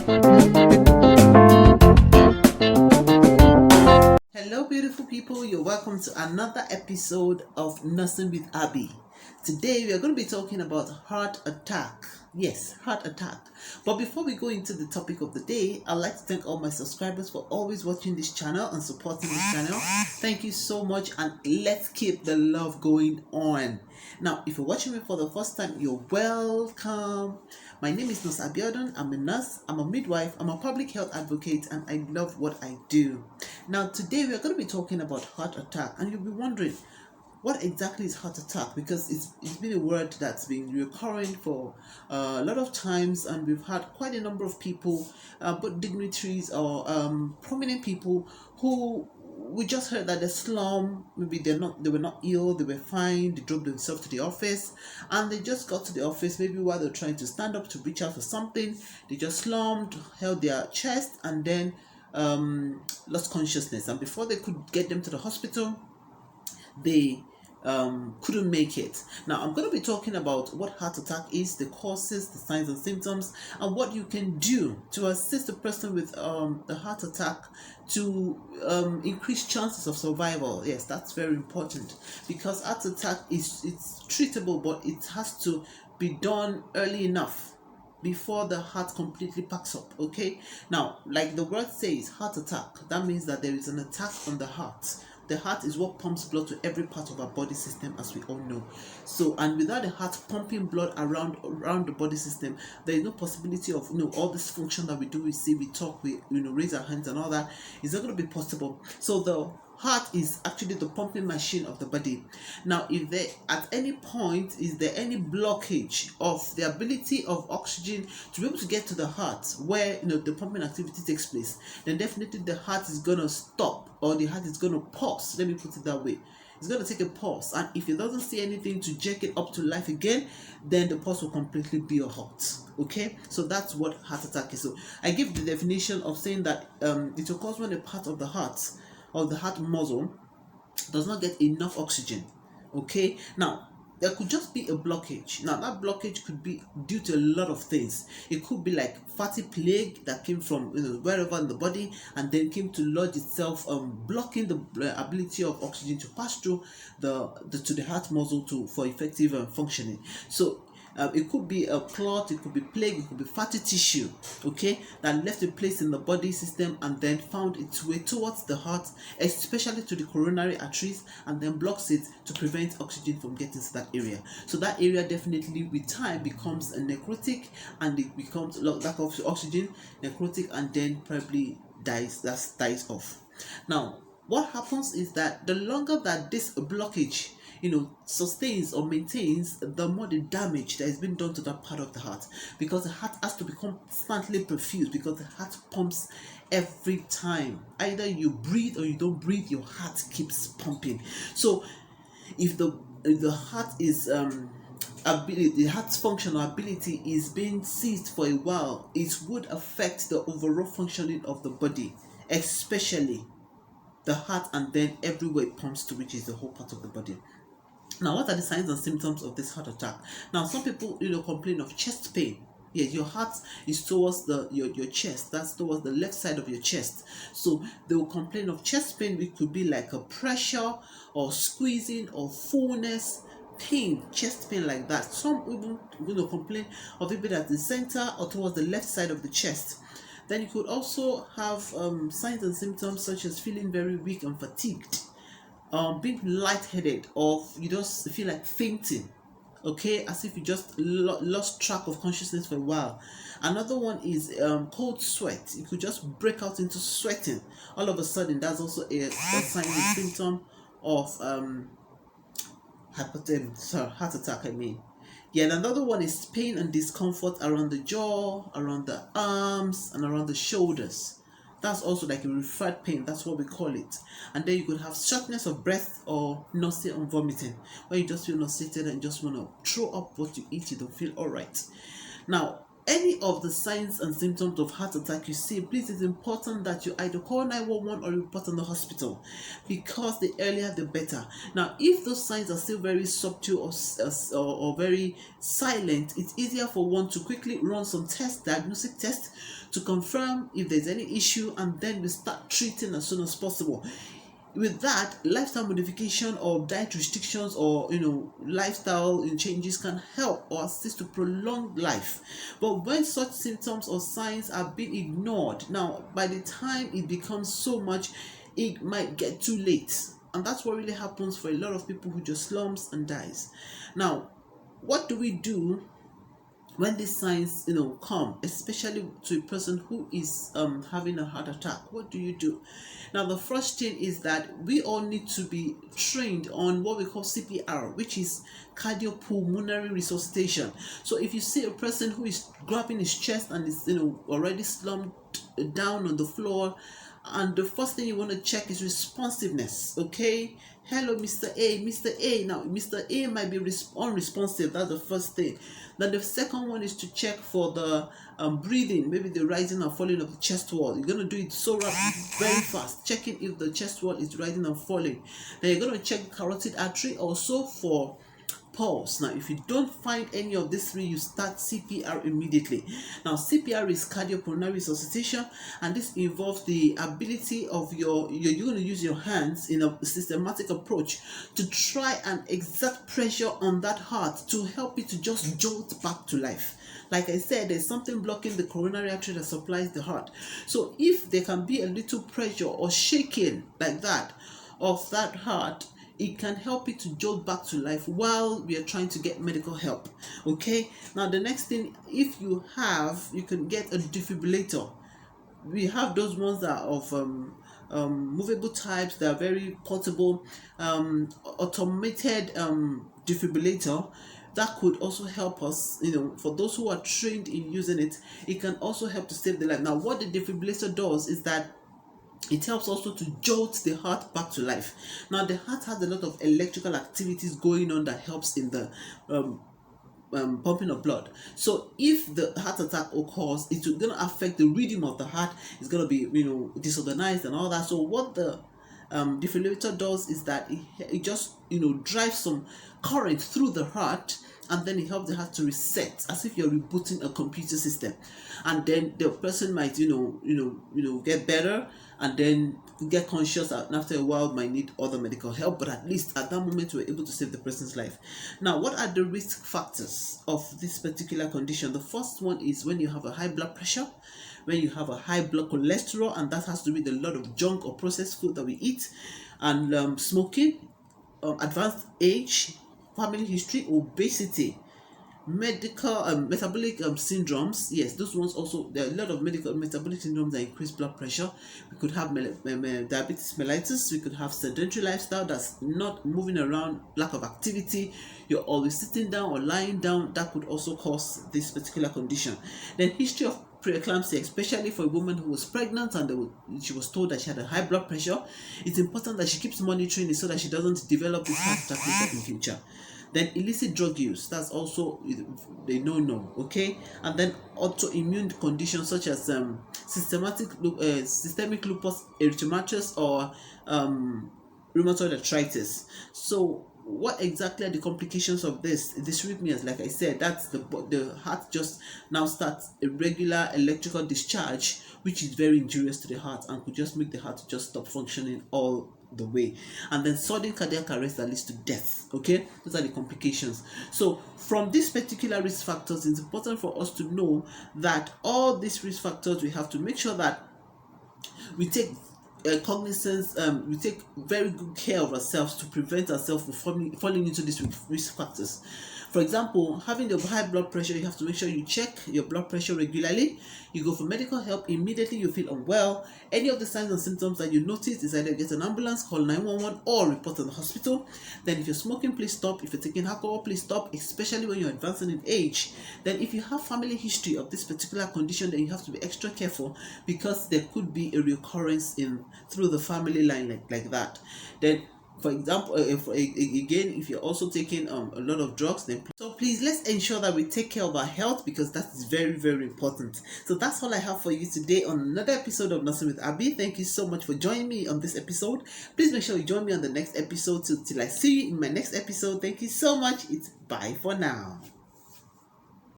Hello, beautiful people. You're welcome to another episode of Nursing with Abby. Today, we are going to be talking about heart attack. Yes, heart attack. But before we go into the topic of the day, I'd like to thank all my subscribers for always watching this channel and supporting this channel. Thank you so much, and let's keep the love going on. Now, if you're watching me for the first time, you're welcome. My name is Nurse Abiodun. I'm a nurse, I'm a midwife, I'm a public health advocate, and I love what I do. Now, today we are going to be talking about heart attack, and you'll be wondering, what exactly is heart attack? Because it's been a word that's been recurring for a lot of times, and we've had quite a number of people, both dignitaries or prominent people, who we just heard that they slum, maybe they were not ill, they were fine, they drove themselves to the office, and they just got to the office maybe while they're trying to stand up to reach out for something. They just slumped, held their chest, and then lost consciousness, and before they could get them to the hospital, they couldn't make it. Now, I'm going to be talking about what heart attack is, the causes, the signs and symptoms, and what you can do to assist a person with the heart attack to increase chances of survival. Yes, that's very important, because heart attack it's treatable, but it has to be done early enough before the heart completely packs up. Okay, now, like the word says, heart attack, that means that there is an attack on the heart. The heart is what pumps blood to every part of our body system, as we all know. So, and without the heart pumping blood around the body system, there is no possibility of all this function that we do, we see, we talk, we raise our hands and all that is not going to be possible. So the heart is actually the pumping machine of the body. Now, if there at any point is there any blockage of the ability of oxygen to be able to get to the heart where the pumping activity takes place, then definitely the heart is going to stop, or the heart is going to pause. Let me put it that way. It's going to take a pause, and if it doesn't see anything to jerk it up to life again, then the pause will completely be a halt. Okay, so that's what heart attack is. So I give the definition of saying that it occurs when a part of the heart or the heart muscle does not get enough oxygen. Okay, now there could just be a blockage. Now, that blockage could be due to a lot of things. It could be like fatty plaque that came from wherever in the body, and then came to lodge itself, blocking the ability of oxygen to pass through to the heart muscle for effective functioning. So it could be a clot, it could be plaque, it could be fatty tissue, okay, that left a place in the body system and then found its way towards the heart, especially to the coronary arteries, and then blocks it to prevent oxygen from getting to that area. So that area definitely with time becomes a necrotic, and it becomes lack of oxygen, necrotic, and then probably dies off. Now, what happens is that the longer that this blockage sustains or maintains, the more the damage that has been done to that part of the heart, because the heart has to be constantly perfused, because the heart pumps every time. Either you breathe or you don't breathe, your heart keeps pumping. So if the heart is the heart's functional ability is being seized for a while, it would affect the overall functioning of the body, especially the heart, and then everywhere it pumps to, which is the whole part of the body. Now, what are the signs and symptoms of this heart attack? Now, some people complain of chest pain. Yes, your heart is towards your chest. That's towards the left side of your chest. So they will complain of chest pain, which could be like a pressure or squeezing or fullness, pain, chest pain like that. Some even complain of it at the center or towards the left side of the chest. Then you could also have signs and symptoms such as feeling very weak and fatigued, being lightheaded, or you just feel like fainting, okay, as if you just lost track of consciousness for a while. Another one is cold sweat. You could just break out into sweating all of a sudden. That's also a sign and symptom of heart attack, I mean. Yeah, and another one is pain and discomfort around the jaw, around the arms, and around the shoulders. That's also like a referred pain. That's what we call it. And then you could have shortness of breath or nausea and vomiting, where you just feel nauseated and just want to throw up what you eat. You don't feel all right. Now, any of the signs and symptoms of heart attack you see, please, it's important that you either call 911 or report in the hospital, because the earlier the better. Now, if those signs are still very subtle or very silent, it's easier for one to quickly run some diagnostic tests to confirm if there's any issue, and then we start treating as soon as possible. With that, lifestyle modification or diet restrictions or lifestyle changes can help or assist to prolong life. But when such symptoms or signs are being ignored, now by the time it becomes so much, it might get too late, and that's what really happens for a lot of people who just slumps and dies. Now, what do we do when these signs come, especially to a person who is having a heart attack? What do you do? Now, the first thing is that we all need to be trained on what we call CPR, which is cardiopulmonary resuscitation. So if you see a person who is grabbing his chest and is already slumped down on the floor, and the first thing you want to check is responsiveness. Okay, hello, Mr. A. Mr. A. Now, Mr. A might be unresponsive. That's the first thing. Then the second one is to check for the breathing, maybe the rising and falling of the chest wall. You're going to do it so rapid, very fast, checking if the chest wall is rising and falling. Then you're going to check the carotid artery also for pulse. Now, if you don't find any of these three, you start CPR immediately. Now, CPR is cardiopulmonary resuscitation, and this involves the ability of you're going to use your hands in a systematic approach to try and exert pressure on that heart to help it to just jolt back to life. Like I said, there's something blocking the coronary artery that supplies the heart. So if there can be a little pressure or shaking like that of that heart, it can help it to jolt back to life while we are trying to get medical help. Okay, now the next thing, if you can get a defibrillator. We have those ones that are of movable types, that are very portable, automated defibrillator. That could also help us, for those who are trained in using it. It can also help to save the life. Now, what the defibrillator does is that it helps also to jolt the heart back to life. Now, the heart has a lot of electrical activities going on that helps in the pumping of blood. So if the heart attack occurs, it's going to affect the rhythm of the heart. It's going to be disorganized and all that. So what the defibrillator does is that it just drives some current through the heart, and then it helps the heart to reset, as if you're rebooting a computer system. And then the person might get better, and then get conscious, and after a while might need other medical help, but at least at that moment we're able to save the person's life. Now, what are the risk factors of this particular condition? The first one is when you have a high blood pressure, when you have a high blood cholesterol, and that has to do with a lot of junk or processed food that we eat, and smoking, advanced age, family history, obesity, medical metabolic syndromes. Yes, those ones also. There are a lot of metabolic syndromes that increase blood pressure. We could have diabetes mellitus. We could have sedentary lifestyle, that's not moving around, lack of activity. You're always sitting down or lying down. That could also cause this particular condition. Then history of preeclampsia, especially for a woman who was pregnant and she was told that she had a high blood pressure. It's important that she keeps monitoring it so that she doesn't develop this heart attack in future. Then illicit drug use, that's also a no-no. Okay, and then autoimmune conditions such as systemic lupus erythematosus or rheumatoid arthritis. So what exactly are the complications of this arrhythmias? Like I said, that's the heart just now starts a regular electrical discharge, which is very injurious to the heart and could just make the heart just stop functioning all the way. And then sudden cardiac arrest that leads to death. Okay, those are the complications. So from these particular risk factors, it's important for us to know that all these risk factors, we have to make sure that we take cognizance, we take very good care of ourselves to prevent ourselves from falling into these risk factors. For example, having the high blood pressure, you have to make sure you check your blood pressure regularly. You go for medical help immediately you feel unwell. Any of the signs and symptoms that you notice is either get an ambulance, call 911, or report to the hospital. Then if you're smoking, please stop. If you're taking alcohol, please stop, especially when you're advancing in age. Then if you have family history of this particular condition, then you have to be extra careful, because there could be a recurrence through the family line like that. Then For example, if you're also taking a lot of drugs, then so please let's ensure that we take care of our health, because that is very, very important. So that's all I have for you today on another episode of Nursing with Abby. Thank you so much for joining me on this episode. Please make sure you join me on the next episode till I see you in my next episode. Thank you so much. It's bye for now.